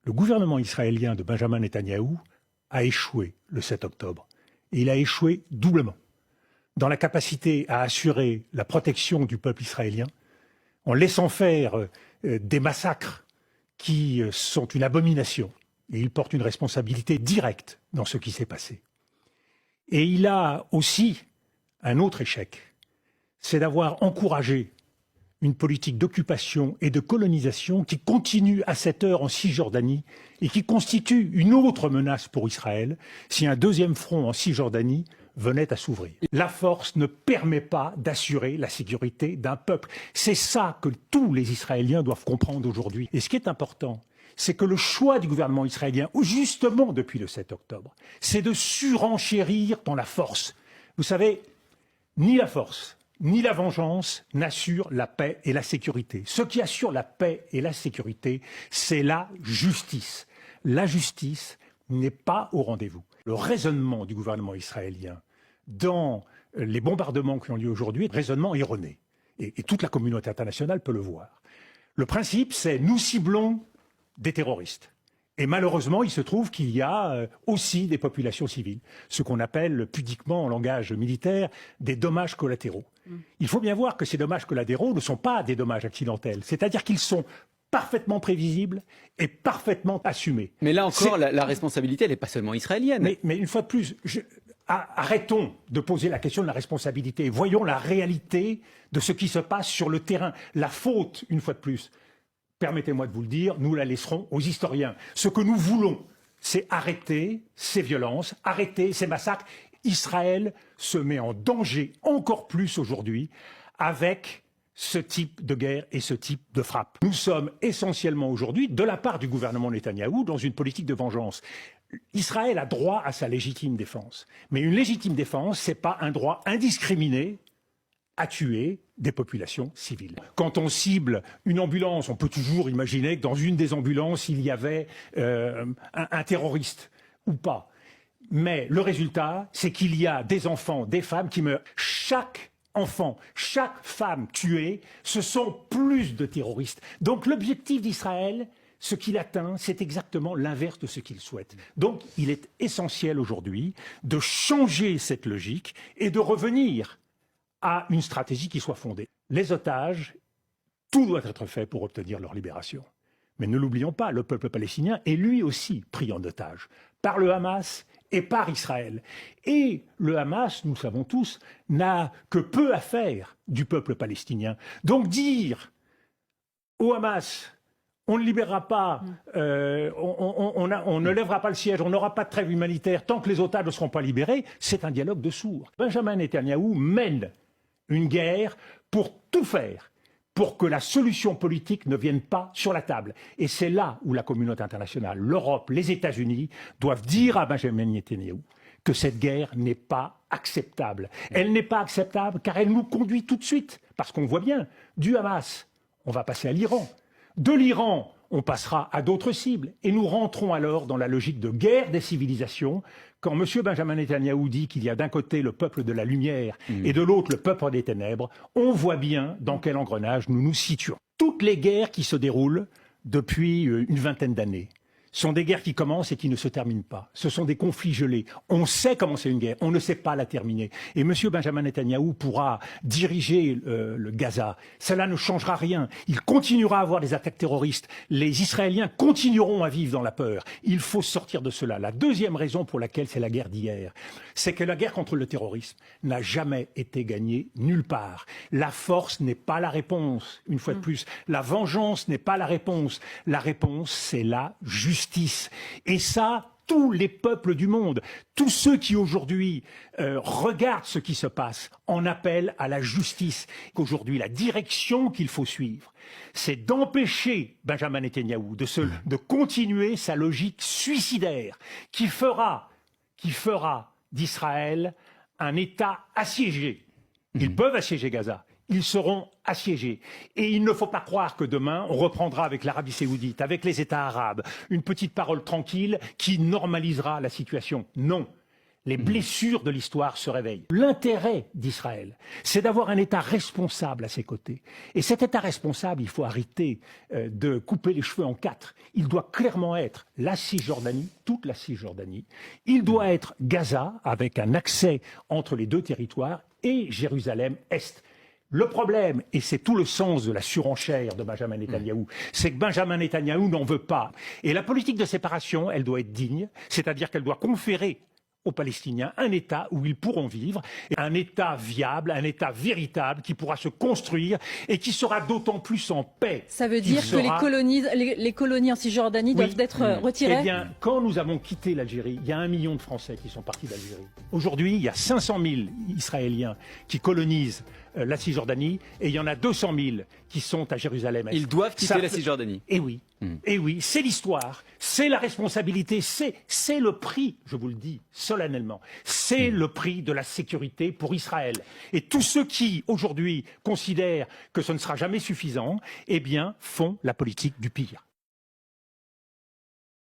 Le gouvernement israélien de Benjamin Netanyahou a échoué le 7 octobre. Et il a échoué doublement. Dans la capacité à assurer la protection du peuple israélien, en laissant faire des massacres qui sont une abomination. Et il porte une responsabilité directe dans ce qui s'est passé. Et il a aussi un autre échec, c'est d'avoir encouragé une politique d'occupation et de colonisation qui continue à cette heure en Cisjordanie et qui constitue une autre menace pour Israël si un deuxième front en Cisjordanie venait à s'ouvrir. La force ne permet pas d'assurer la sécurité d'un peuple. C'est ça que tous les Israéliens doivent comprendre aujourd'hui. Et ce qui est important, c'est que le choix du gouvernement israélien, justement depuis le 7 octobre, c'est de surenchérir dans la force. Vous savez, ni la force, ni la vengeance n'assurent la paix et la sécurité. Ce qui assure la paix et la sécurité, c'est la justice. La justice n'est pas au rendez-vous. Le raisonnement du gouvernement israélien dans les bombardements qui ont lieu aujourd'hui est un raisonnement erroné. Et toute la communauté internationale peut le voir. Le principe, c'est nous ciblons des terroristes. Et malheureusement, il se trouve qu'il y a aussi des populations civiles, ce qu'on appelle pudiquement en langage militaire des dommages collatéraux. Il faut bien voir que ces dommages collatéraux ne sont pas des dommages accidentels, c'est-à-dire qu'ils sont parfaitement prévisibles et parfaitement assumés. Mais là encore, la responsabilité, elle n'est pas seulement israélienne. Mais une fois de plus, arrêtons de poser la question de la responsabilité. Voyons la réalité de ce qui se passe sur le terrain. La faute, une fois de plus, permettez-moi de vous le dire, nous la laisserons aux historiens. Ce que nous voulons, c'est arrêter ces violences, arrêter ces massacres. Israël se met en danger encore plus aujourd'hui avec ce type de guerre et ce type de frappe. Nous sommes essentiellement aujourd'hui, de la part du gouvernement Netanyahou, dans une politique de vengeance. Israël a droit à sa légitime défense. Mais une légitime défense, ce n'est pas un droit indiscriminé à tuer des populations civiles. Quand on cible une ambulance, on peut toujours imaginer que dans une des ambulances, il y avait un terroriste ou pas. Mais le résultat, c'est qu'il y a des enfants, des femmes qui meurent. Chaque enfant, chaque femme tuée, ce sont plus de terroristes. Donc l'objectif d'Israël, ce qu'il atteint, c'est exactement l'inverse de ce qu'il souhaite. Donc il est essentiel aujourd'hui de changer cette logique et de revenir à une stratégie qui soit fondée. Les otages, tout doit être fait pour obtenir leur libération. Mais ne l'oublions pas, le peuple palestinien est lui aussi pris en otage par le Hamas et par Israël. Et le Hamas, nous le savons tous, n'a que peu à faire du peuple palestinien. Donc dire au Hamas, on ne libérera pas, on ne lèvera pas le siège, on n'aura pas de trêve humanitaire tant que les otages ne seront pas libérés, c'est un dialogue de sourds. Benjamin Netanyahou mène une guerre pour tout faire pour que la solution politique ne vienne pas sur la table. Et c'est là où la communauté internationale, l'Europe, les États-Unis doivent dire à Benjamin Netanyahou que cette guerre n'est pas acceptable. Elle n'est pas acceptable car elle nous conduit tout de suite, parce qu'on voit bien, du Hamas, on va passer à l'Iran. De l'Iran, on passera à d'autres cibles. Et nous rentrons alors dans la logique de guerre des civilisations. Quand M. Benjamin Netanyahou dit qu'il y a d'un côté le peuple de la lumière et de l'autre le peuple des ténèbres, on voit bien dans quel engrenage nous nous situons. Toutes les guerres qui se déroulent depuis une vingtaine d'années sont des guerres qui commencent et qui ne se terminent pas. Ce sont des conflits gelés. On sait commencer une guerre, on ne sait pas la terminer. Et M. Benjamin Netanyahou pourra diriger le Gaza. Cela ne changera rien. Il continuera à avoir des attaques terroristes. Les Israéliens continueront à vivre dans la peur. Il faut sortir de cela. La deuxième raison pour laquelle c'est la guerre d'hier, c'est que la guerre contre le terrorisme n'a jamais été gagnée nulle part. La force n'est pas la réponse, une fois de plus. La vengeance n'est pas la réponse. La réponse, c'est la justice. Et ça, tous les peuples du monde, tous ceux qui aujourd'hui regardent ce qui se passe, en appellent à la justice. Qu'aujourd'hui, la direction qu'il faut suivre, c'est d'empêcher Benjamin Netanyahou de continuer sa logique suicidaire qui fera d'Israël un État assiégé. Ils peuvent assiéger Gaza. Ils seront assiégés. Et il ne faut pas croire que demain, on reprendra avec l'Arabie saoudite, avec les États arabes, une petite parole tranquille qui normalisera la situation. Non. Les blessures de l'histoire se réveillent. L'intérêt d'Israël, c'est d'avoir un État responsable à ses côtés. Et cet État responsable, il faut arrêter de couper les cheveux en quatre. Il doit clairement être la Cisjordanie, toute la Cisjordanie. Il doit être Gaza, avec un accès entre les deux territoires, et Jérusalem-Est. Le problème, et c'est tout le sens de la surenchère de Benjamin Netanyahou, c'est que Benjamin Netanyahou n'en veut pas. Et la politique de séparation, elle doit être digne, c'est-à-dire qu'elle doit conférer aux Palestiniens un État où ils pourront vivre, un État viable, un État véritable qui pourra se construire et qui sera d'autant plus en paix. Ça veut dire que les colonies en Cisjordanie doivent être retirées? Eh bien, quand nous avons quitté l'Algérie, il y a 1 million de Français qui sont partis d'Algérie. Aujourd'hui, il y a 500 000 Israéliens qui colonisent la Cisjordanie et il y en a 200 000 qui sont à Jérusalem. Ils doivent quitter la Cisjordanie. Eh oui. Et oui, c'est l'histoire, c'est la responsabilité, c'est le prix, je vous le dis solennellement, c'est le prix de la sécurité pour Israël. Et tous ceux qui, aujourd'hui, considèrent que ce ne sera jamais suffisant, eh bien, font la politique du pire.